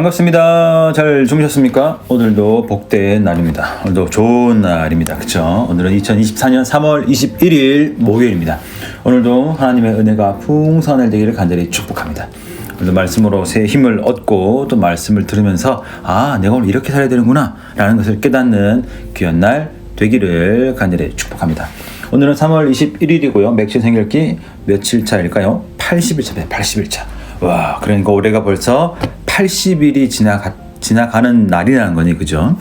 반갑습니다. 잘 주무셨습니까? 오늘도 복된 날입니다. 오늘도 좋은 날입니다. 그쵸? 오늘은 2024년 3월 21일 목요일입니다. 오늘도 하나님의 은혜가 풍성할 되기를 간절히 축복합니다. 오늘도 말씀으로 새 힘을 얻고 또 말씀을 들으면서 내가 오늘 이렇게 살아야 되는구나 라는 것을 깨닫는 귀한 날 되기를 간절히 축복합니다. 오늘은 3월 21일이고요. 맥신 생일기 며칠 차일까요? 80일차입니다. 80일차. 와, 그러니까 올해가 벌써 80일이 지나가는 날이라는 거니, 그죠?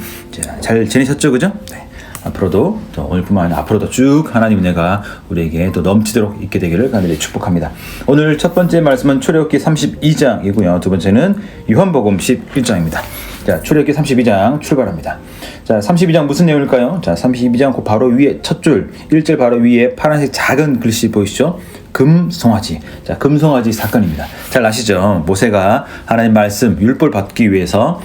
잘 지내셨죠, 그죠? 네. 앞으로도, 또 오늘뿐만 아니라 앞으로도 쭉 하나님의 은혜가 우리에게 또 넘치도록 있게 되기를 간절히 축복합니다. 오늘 첫 번째 말씀은 출애굽기 32장이고요. 두 번째는 요한복음 11장입니다. 자, 출애굽기 32장 출발합니다. 자, 32장 무슨 내용일까요? 자, 32장 그 바로 위에 첫 줄, 1절 바로 위에 파란색 작은 글씨 보이시죠? 금송아지. 자, 금송아지 사건입니다. 잘 아시죠? 모세가 하나님 말씀 율법을 받기 위해서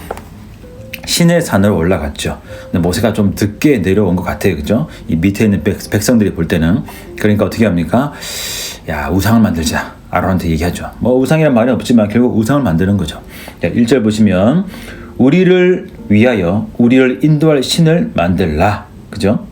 시내 산으로 올라갔죠. 근데 모세가 좀 늦게 내려온 것 같아요. 그죠? 이 밑에 있는 백성들이 볼 때는. 그러니까 어떻게 합니까? 야, 우상을 만들자. 아론한테 얘기하죠. 뭐 우상이란 말이 없지만 결국 우상을 만드는 거죠. 자, 1절 보시면 우리를 위하여 우리를 인도할 신을 만들라. 그죠?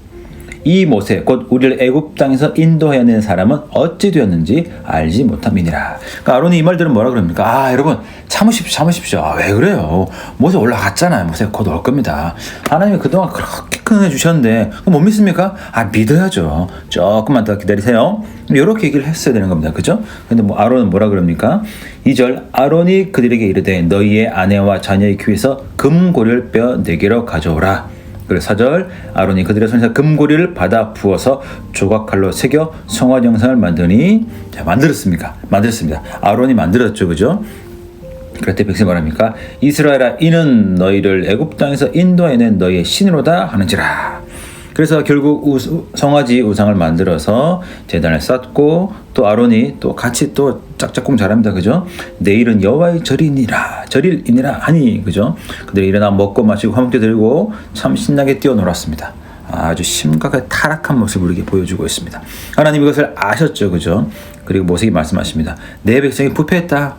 이 모세 곧 우리를 애굽 땅에서 인도해낸 사람은 어찌 되었는지 알지 못함이니라. 그러니까 아론이 이 말들은 뭐라 그럽니까? 여러분 참으십시오. 왜 그래요? 모세 올라갔잖아요. 모세 곧 올 겁니다. 하나님이 그동안 그렇게 큰 은혜 주셨는데 못 믿습니까? 믿어야죠. 조금만 더 기다리세요. 이렇게 얘기를 했어야 되는 겁니다. 그죠? 근데 아론은 뭐라 그럽니까? 2절 아론이 그들에게 이르되 너희의 아내와 자녀의 귀에서 금고리를 빼어 내게로 가져오라. 그리고 4절 아론이 그들의 손에서 금고리를 받아 부어서 조각칼로 새겨 송아지 형상을 만드니. 자, 만들었습니다. 아론이 만들었죠. 그죠? 그럴 때 백성이 말합니까? 이스라엘아 이는 너희를 애굽 땅에서 인도해낸 너희의 신으로다 하는지라. 그래서 결국 송아지 우상을 만들어서 제단을 쌓고 또 아론이 또 같이 또 짝짝꿍 잘합니다. 그죠? 내일은 여호와의 절이니라 하니. 그죠? 그들이 일어나 먹고 마시고 화목제 들고 참 신나게 뛰어놀았습니다. 아주 심각하게 타락한 모습을 우리에게 보여주고 있습니다. 하나님 이것을 아셨죠. 그죠? 그리고 모세에게 말씀하십니다. 내 백성이 부패했다.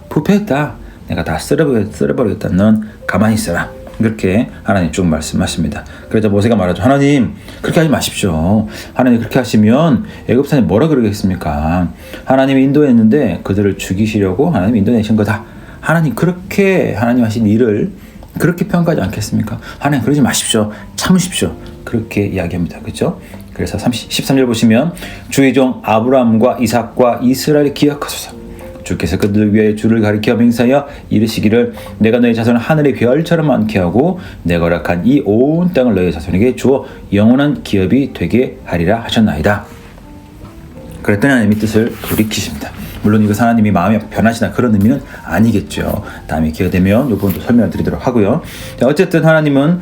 내가 다 쓸어버리겠다. 넌 가만히 있어라. 이렇게 하나님 쭉 말씀하십니다. 그래서 모세가 말하죠. 하나님 그렇게 하지 마십시오. 하나님 그렇게 하시면 애굽산이 뭐라 그러겠습니까? 하나님이 인도했는데 그들을 죽이시려고 하나님이 인도내신 거다. 하나님 그렇게 하나님 하신 일을 그렇게 평가하지 않겠습니까? 하나님 그러지 마십시오. 참으십시오. 그렇게 이야기합니다. 그렇죠? 그래서 13절 보시면 주의 종 아브라함과 이삭과 이스라엘을 기억하소서. 주께서 그들을 위해 주를 가리켜 맹세하여 이르시기를 내가 너희 자손을 하늘의 별처럼 많게 하고 내가 허락한 이 온 땅을 너희 자손에게 주어 영원한 기업이 되게 하리라 하셨나이다. 그랬더니 하나님의 뜻을 돌이키십니다. 물론 이거 하나님이 마음이 변하시나 그런 의미는 아니겠죠. 다음에 기회가 되면 이 부분도 설명을 드리도록 하고요. 자, 어쨌든 하나님은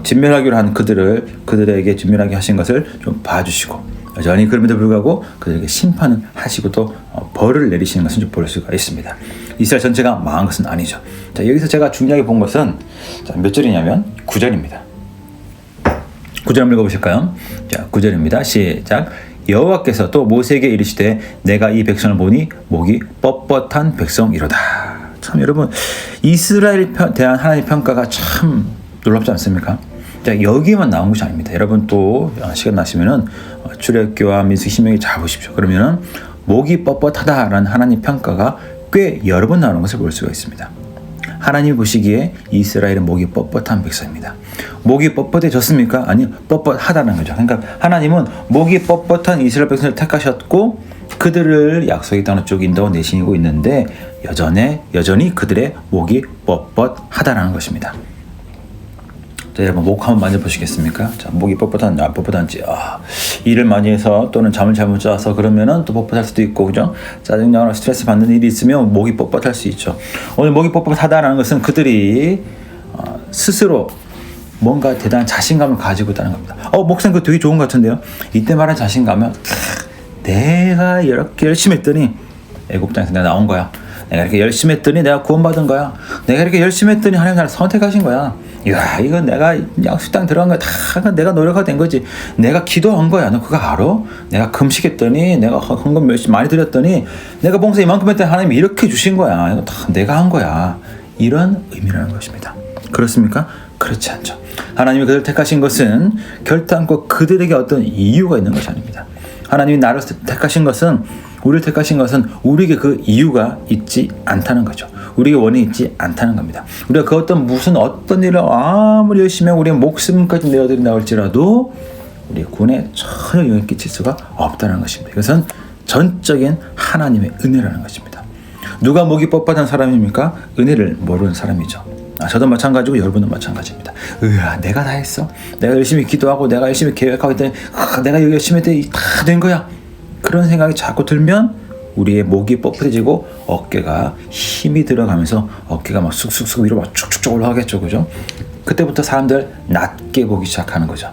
진멸하기로 한 그들에게 진멸하게 하신 것을 좀 봐주시고 여전히 그럼에도 불구하고 그들에게 심판을 하시고 또 벌을 내리시는 것은 좀 볼 수가 있습니다. 이스라엘 전체가 망한 것은 아니죠. 자, 여기서 제가 중요하게 본 것은 몇 절이냐면 9절입니다. 9절 한번 읽어보실까요? 자, 9절입니다. 시작. 여호와께서 또 모세에게 이르시되 내가 이 백성을 보니 목이 뻣뻣한 백성이로다. 참 여러분 이스라엘에 대한 하나님의 평가가 참 놀랍지 않습니까? 자, 여기에만 나온 것이 아닙니다. 여러분 또 시간 나시면은 출애굽기와 민수기 신명기 잘 보십시오. 그러면은 목이 뻣뻣하다라는 하나님 평가가 꽤 여러 번 나오는 것을 볼 수가 있습니다. 하나님이 보시기에 이스라엘은 목이 뻣뻣한 백성입니다. 목이 뻣뻣해졌습니까? 아니요, 뻣뻣하다는 거죠. 그러니까 하나님은 목이 뻣뻣한 이스라엘 백성을 택하셨고 그들을 약속의 땅으로 쭉 인도하고 내시고 있는데 여전히 그들의 목이 뻣뻣하다는 것입니다. 자, 여러분 목 한번 만져보시겠습니까? 자, 목이 뻣뻣한지 안 뻣뻣한지. 일을 많이 해서 또는 잠을 잘못 자서 그러면은 또 뻣뻣할 수도 있고, 그죠? 짜증나거나 스트레스 받는 일이 있으면 목이 뻣뻣할 수 있죠. 오늘 목이 뻣뻣하다는 것은 그들이 스스로 뭔가 대단한 자신감을 가지고 있다는 겁니다. 목사님 그거 되게 좋은 것 같은데요? 이때 말한 자신감은 내가 이렇게 열심히 했더니 애굽 땅에서 내가 나온 거야. 내가 이렇게 열심히 했더니 내가 구원받은 거야. 내가 이렇게 열심히 했더니 하나님 나를 선택하신 거야. 이야, 이건 내가 약속 땅 들어간 거야. 다 내가 노력하고 된 거지. 내가 기도한 거야. 너 그거 알아? 내가 금식했더니, 내가 헌금 많이 드렸더니, 내가 봉사 이만큼 했더니 하나님이 이렇게 주신 거야. 이거 다 내가 한 거야. 이런 의미라는 것입니다. 그렇습니까? 그렇지 않죠. 하나님이 그들을 택하신 것은 결단코 그들에게 어떤 이유가 있는 것이 아닙니다. 하나님이 나를 택하신 것은, 우리를 택하신 것은 우리에게 그 이유가 있지 않다는 거죠. 우리에게 원인이 있지 않다는 겁니다. 우리가 그 어떤 일을 아무리 열심히 하고 우리의 목숨까지 내어드린다 할지라도 우리의 군에 전혀 영향을 끼칠 수가 없다는 것입니다. 이것은 전적인 하나님의 은혜라는 것입니다. 누가 목이 뻣뻣한 사람입니까? 은혜를 모르는 사람이죠. 저도 마찬가지고 여러분도 마찬가지입니다. 내가 다 했어. 내가 열심히 기도하고 내가 열심히 계획하고 했더니 내가 열심히 했더니 다 된 거야. 그런 생각이 자꾸 들면 우리의 목이 뻣뻣해지고 어깨가 힘이 들어가면서 어깨가 막 쑥쑥쑥 위로 막 쭉쭉쭉 올라가겠죠. 그죠? 그때부터 사람들 낮게 보기 시작하는 거죠.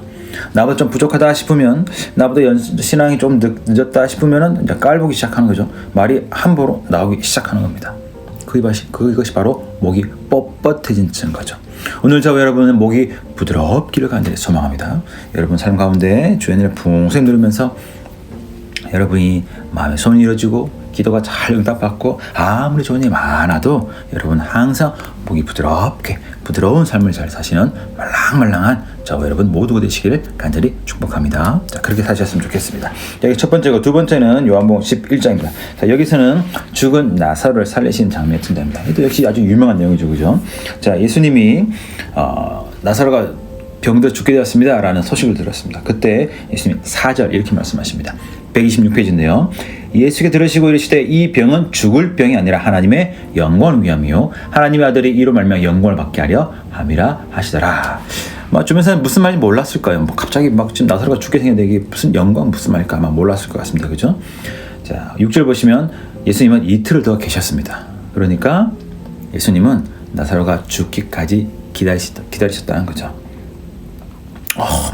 나보다 좀 부족하다 싶으면, 나보다 신앙이 좀 늦었다 싶으면은 이제 깔보기 시작하는 거죠. 말이 함부로 나오기 시작하는 겁니다. 그것이 바로 목이 뻣뻣해진 거죠. 오늘 저와 여러분은 목이 부드럽기를 간절히 소망합니다. 여러분 삶 가운데 주의 은혜를 풍성히 누리면서 여러분이 마음의 소원이 이루어지고 기도가 잘 응답받고 아무리 좋은 일이 많아도 여러분 항상 목이 부드러운 삶을 잘 사시는 말랑말랑한 저와 여러분 모두가 되시기를 간절히 축복합니다. 자, 그렇게 사셨으면 좋겠습니다. 여기 첫 번째고 두 번째는 요한복음 11장입니다. 자, 여기서는 죽은 나사로를 살리신 장면이 등장합니다. 이것도 역시 아주 유명한 내용이죠. 그죠? 자, 예수님이 나사로가 병들어 죽게 되었습니다 라는 소식을 들었습니다. 그때 예수님이 4절 이렇게 말씀하십니다. 126페이지인데요. 예수께 들으시고 이르시되 이 병은 죽을 병이 아니라 하나님의 영광을 위함이요 하나님의 아들이 이로 말미암아 영광을 받게 하려 함이라 하시더라. 주변에서는 무슨 말인지 몰랐을까요? 갑자기 지금 나사로가 죽게 생겼는데 이게 무슨 영광 무슨 말일까 아마 몰랐을 것 같습니다. 그죠? 자, 6절 보시면 예수님은 이틀을 더 계셨습니다. 그러니까 예수님은 나사로가 죽기까지 기다리셨다는 거죠.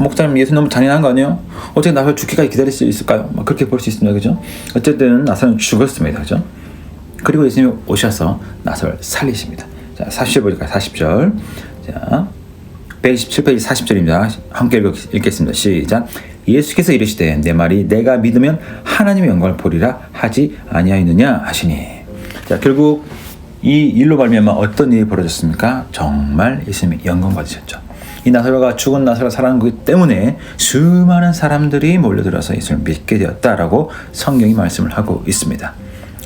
목사님, 예수 너무 잔인한 거 아니에요? 어떻게 나사로 죽기까지 기다릴 수 있을까요? 그렇게 볼 수 있습니다. 그죠? 어쨌든 나사로는 죽었습니다. 그죠? 그리고 예수님이 오셔서 나사로를 살리십니다. 자, 40절 보니까 40절. 자, 127페이지 40절입니다. 함께 읽겠습니다. 시작. 예수께서 이르시되 내 말이 내가 믿으면 하나님의 영광을 보리라 하지 아니하였느냐 하시니. 자, 결국 이 일로 말미암아 어떤 일이 벌어졌습니까? 정말 예수님이 영광 받으셨죠. 이 나사로가 죽은 나사로가 살아난 것 때문에 수많은 사람들이 몰려들어서 예수를 믿게 되었다라고 성경이 말씀을 하고 있습니다.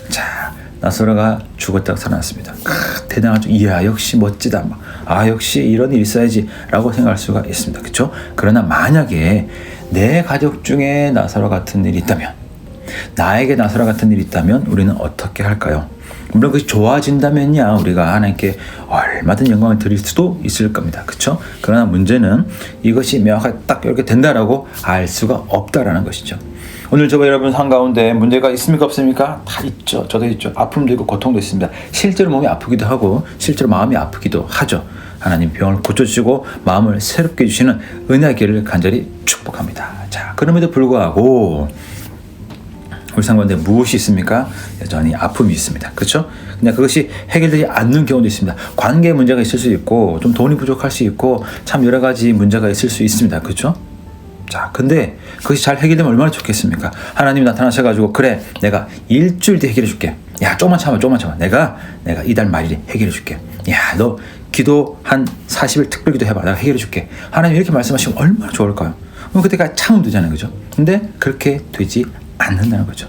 자, 나사로가 죽었다가 살아났습니다. 대단하죠. 이야, 역시 멋지다. 역시 이런 일이 있어야지 라고 생각할 수가 있습니다. 그렇죠? 그러나 만약에 내 가족 중에 나사로 같은 일이 있다면, 나에게 나사로 같은 일이 있다면 우리는 어떻게 할까요? 물론 그것이 좋아진다면야 우리가 하나님께 얼마든 영광을 드릴 수도 있을 겁니다. 그렇죠? 그러나 문제는 이것이 명확하게 딱 이렇게 된다라고 알 수가 없다라는 것이죠. 오늘 저와 여러분 삶 가운데 문제가 있습니까 없습니까? 다 있죠. 저도 있죠. 아픔도 있고 고통도 있습니다. 실제로 몸이 아프기도 하고 실제로 마음이 아프기도 하죠. 하나님 병을 고쳐주시고 마음을 새롭게 해주시는 은혜의 길을 간절히 축복합니다. 자, 그럼에도 불구하고 우리 삶 가운데 무엇이 있습니까? 여전히 아픔이 있습니다. 그렇죠? 그냥 그것이 해결되지 않는 경우도 있습니다. 관계에 문제가 있을 수 있고 좀 돈이 부족할 수 있고 참 여러 가지 문제가 있을 수 있습니다. 그렇죠? 자, 근데 그것이 잘 해결되면 얼마나 좋겠습니까? 하나님이 나타나셔가지고 그래, 내가 일주일 뒤에 해결해 줄게. 야, 조금만 참아. 내가 이달 말일에 해결해 줄게. 야, 너 기도 한 40일 특별기도 해봐. 내가 해결해 줄게. 하나님 이렇게 말씀하시면 얼마나 좋을까요? 그럼 그때까지 참으면 되잖아요. 그죠? 근데 그렇게 되지 않는다는 거죠.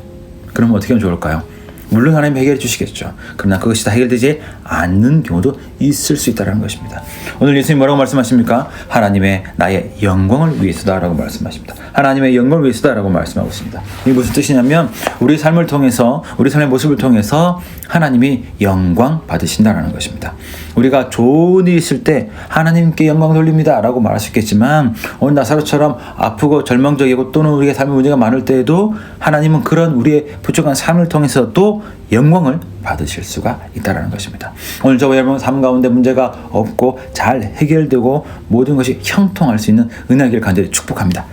그러면 어떻게 하면 좋을까요? 물론 하나님이 해결해 주시겠죠. 그러나 그것이 다 해결되지 않는 경우도 있을 수 있다는 것입니다. 오늘 예수님 뭐라고 말씀하십니까? 하나님의 나의 영광을 위해서다라고 말씀하십니다. 하나님의 영광을 위해서다라고 말씀하고 있습니다. 이게 무슨 뜻이냐면 우리 삶을 통해서, 우리 삶의 모습을 통해서 하나님이 영광 받으신다는 것입니다. 우리가 좋은 일이 있을 때 하나님께 영광 돌립니다 라고 말할 수 있겠지만 오늘 나사로처럼 아프고 절망적이고 또는 우리의 삶의 문제가 많을 때에도 하나님은 그런 우리의 부족한 삶을 통해서도 영광을 받으실 수가 있다는 것입니다. 오늘 저와 여러분 삶 가운데 문제가 없고 잘 해결되고 모든 것이 형통할 수 있는 은혜를 간절히 축복합니다.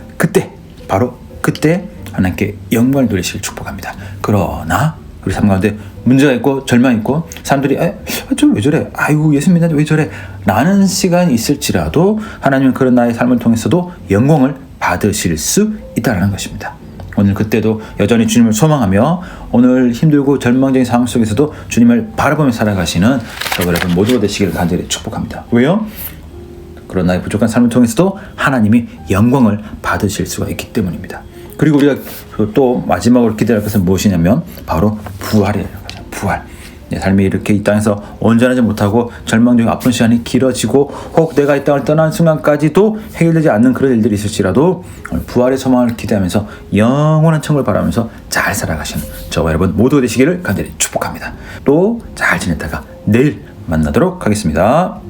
바로 그때 하나님께 영광을 돌리시길 축복합니다. 그러나 우리 삶 가운데 문제가 있고 절망이 있고 사람들이 저 왜 저래? 아이고 예수 믿는데 왜 저래? 라는 시간이 있을지라도 하나님은 그런 나의 삶을 통해서도 영광을 받으실 수 있다는 것입니다. 오늘 그때도 여전히 주님을 소망하며 오늘 힘들고 절망적인 상황 속에서도 주님을 바라보며 살아가시는 저와 여러분 모두가 되시기를 간절히 축복합니다. 왜요? 그런 나의 부족한 삶을 통해서도 하나님이 영광을 받으실 수가 있기 때문입니다. 그리고 우리가 또 마지막으로 기대할 것은 무엇이냐면 바로 부활이에요. 부활. 내 삶이 이렇게 이 땅에서 온전하지 못하고 절망적인 아픈 시간이 길어지고 혹 내가 이 땅을 떠나는 순간까지도 해결되지 않는 그런 일들이 있을지라도 부활의 소망을 기대하면서 영원한 천국을 바라면서 잘 살아가시는 저와 여러분 모두가 되시기를 간절히 축복합니다. 또 잘 지냈다가 내일 만나도록 하겠습니다.